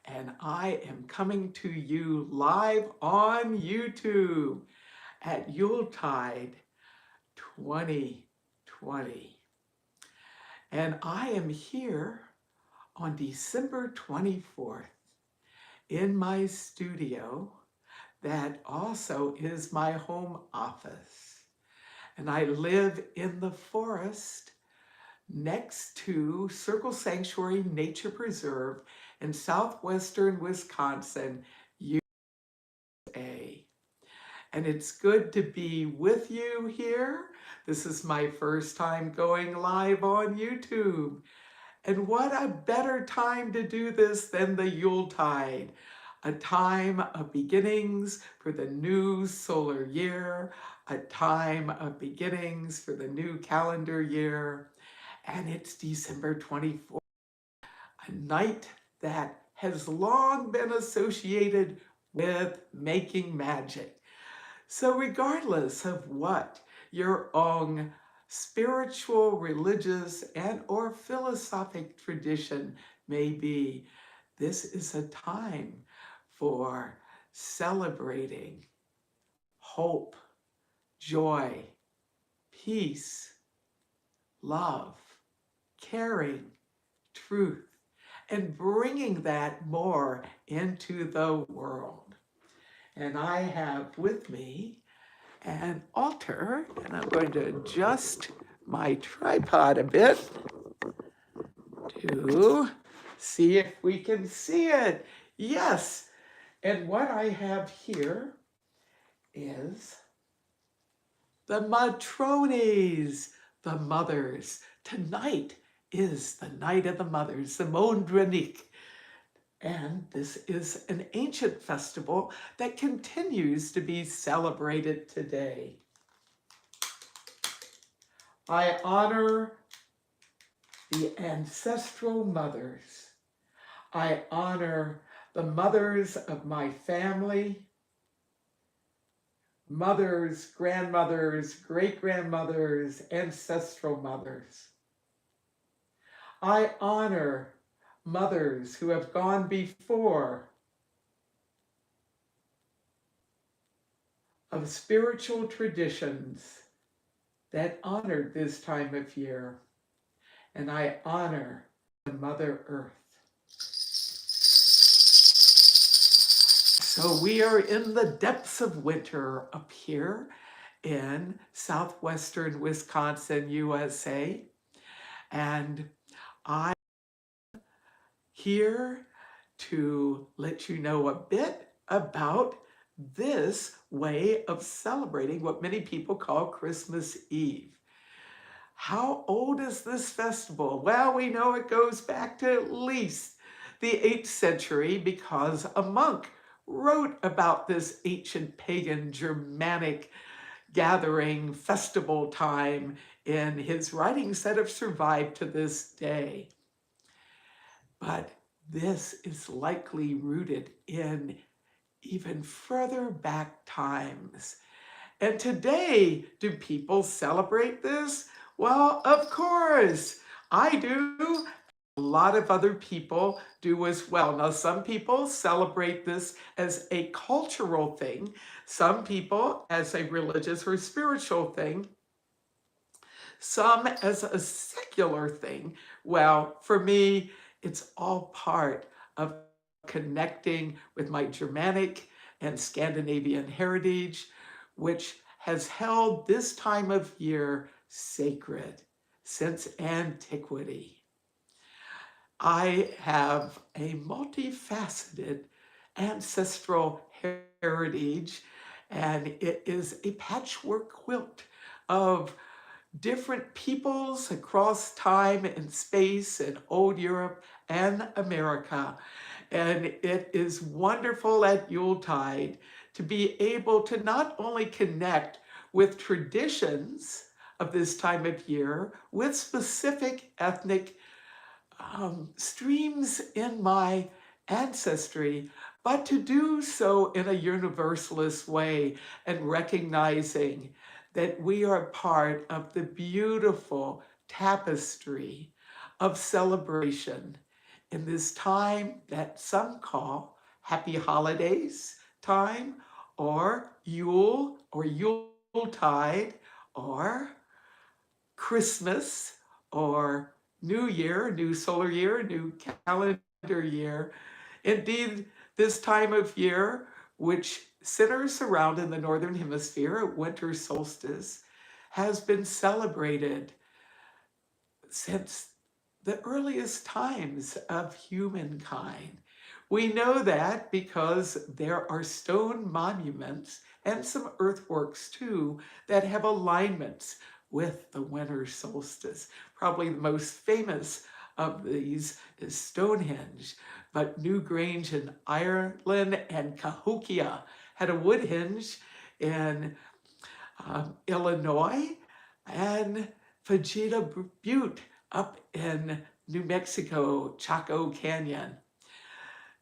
and I am coming to you live on YouTube at Yuletide 2020. And I am here on December 24th in my studio that also is my home office. And I live in the forest next to Circle Sanctuary Nature Preserve in southwestern Wisconsin, USA. And it's good to be with you here. This is my first time going live on YouTube. And what a better time to do this than the Yuletide, a time of beginnings for the new solar year, a time of beginnings for the new calendar year. And it's December 24th, a night that has long been associated with making magic. So regardless of what your own spiritual, religious, and or philosophic tradition may be, this is a time for celebrating hope, joy, peace, love, caring, truth, and bringing that more into the world. And I have with me an altar, and I'm going to adjust my tripod a bit to see if we can see it. Yes, and what I have here is the matrones, the mothers. Tonight is the night of the mothers, the Mondrenik. And this is an ancient festival that continues to be celebrated today. I honor the ancestral mothers. I honor the mothers of my family, mothers, grandmothers, great-grandmothers, ancestral mothers. I honor mothers who have gone before, of spiritual traditions that honored this time of year. And I honor the Mother Earth. So we are in the depths of winter up here in southwestern Wisconsin, USA. And I'm here to let you know a bit about this way of celebrating what many people call Christmas Eve. How old is this festival? Well, we know it goes back to at least the 8th century because a monk wrote about this ancient pagan Germanic gathering festival time in his writings that have survived to this day. But this is likely rooted in even further back times. And today, do people celebrate this? Well, of course, I do. A lot of other people do as well. Now, some people celebrate this as a cultural thing, some people as a religious or spiritual thing, some as a secular thing. Well, for me, it's all part of connecting with my Germanic and Scandinavian heritage, which has held this time of year sacred since antiquity. I have a multifaceted ancestral heritage, and it is a patchwork quilt of different peoples across time and space in old Europe and America. And it is wonderful at Yuletide to be able to not only connect with traditions of this time of year, with specific ethnic streams in my ancestry, but to do so in a universalist way and recognizing that we are part of the beautiful tapestry of celebration in this time that some call Happy Holidays time, or Yule, or Yuletide, or Christmas, or New Year, new solar year, new calendar year. Indeed, this time of year, which centers around in the Northern Hemisphere at winter solstice, has been celebrated since the earliest times of humankind. We know that because there are stone monuments and some earthworks too that have alignments with the winter solstice. Probably the most famous of these is Stonehenge, but Newgrange in Ireland and Cahokia had a wood henge in Illinois, and Fujita Butte up in New Mexico, Chaco Canyon.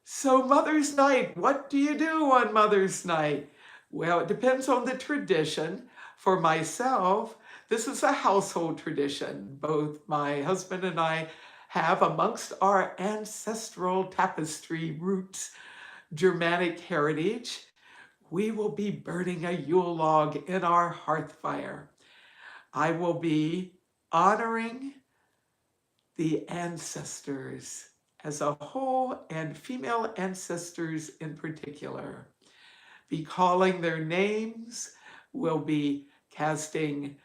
So Mother's Night, what do you do on Mother's Night? Well, it depends on the tradition. For myself, this is a household tradition. Both my husband and I have, amongst our ancestral tapestry roots, Germanic heritage, we will be burning a Yule log in our hearth fire. I will be honoring the ancestors as a whole, and female ancestors in particular. Be calling their names, will be casting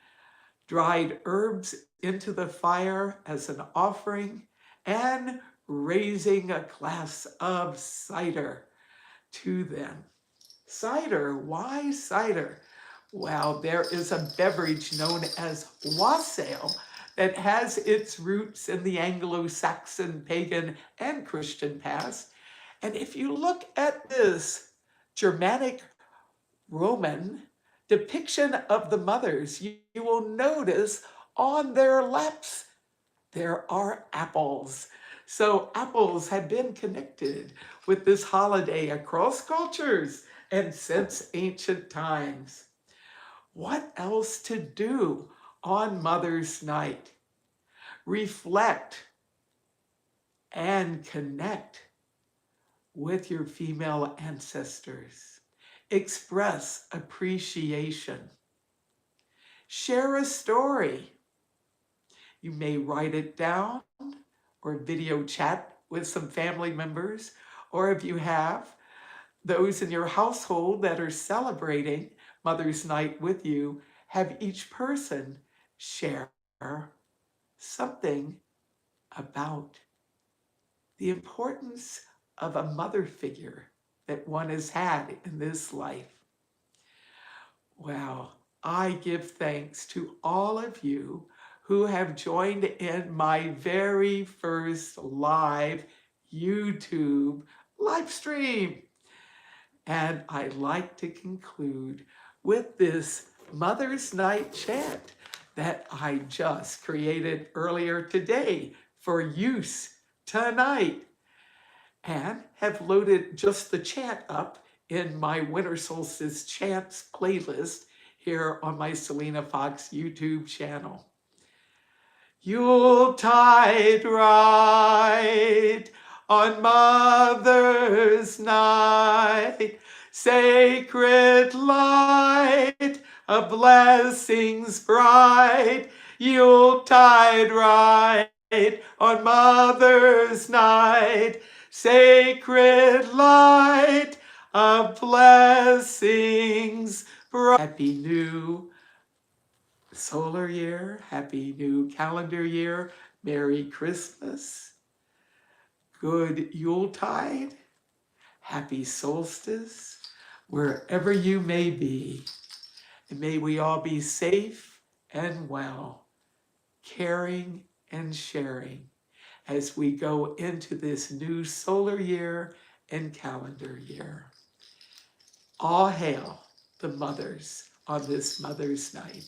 dried herbs into the fire as an offering, and raising a glass of cider to them. Cider, why cider? Well, there is a beverage known as wassail that has its roots in the Anglo-Saxon, pagan, and Christian past. And if you look at this Germanic Roman depiction of the mothers, you will notice on their laps there are apples. So apples have been connected with this holiday across cultures and since ancient times. What else to do on Mother's Night? Reflect and connect with your female ancestors. Express appreciation. Share a story. You may write it down or video chat with some family members, or if you have those in your household that are celebrating Mother's Night with you, have each person share something about the importance of a mother figure that one has had in this life. Well, I give thanks to all of you who have joined in my very first live YouTube live stream. And I'd like to conclude with this Mother's Night chant that I just created earlier today for use tonight, and have loaded just the chant up in my Winter Solstice Chants playlist here on my Selena Fox YouTube channel. Yuletide ride on Mother's Night, sacred light, a blessings bright. Yuletide ride on Mother's Night, sacred light, a blessings bright. Happy New Solar Year, Happy New Calendar Year, Merry Christmas, Good Yuletide, Happy Solstice, wherever you may be. And may we all be safe and well, caring and sharing as we go into this new solar year and calendar year. All hail the mothers on this Mother's Night.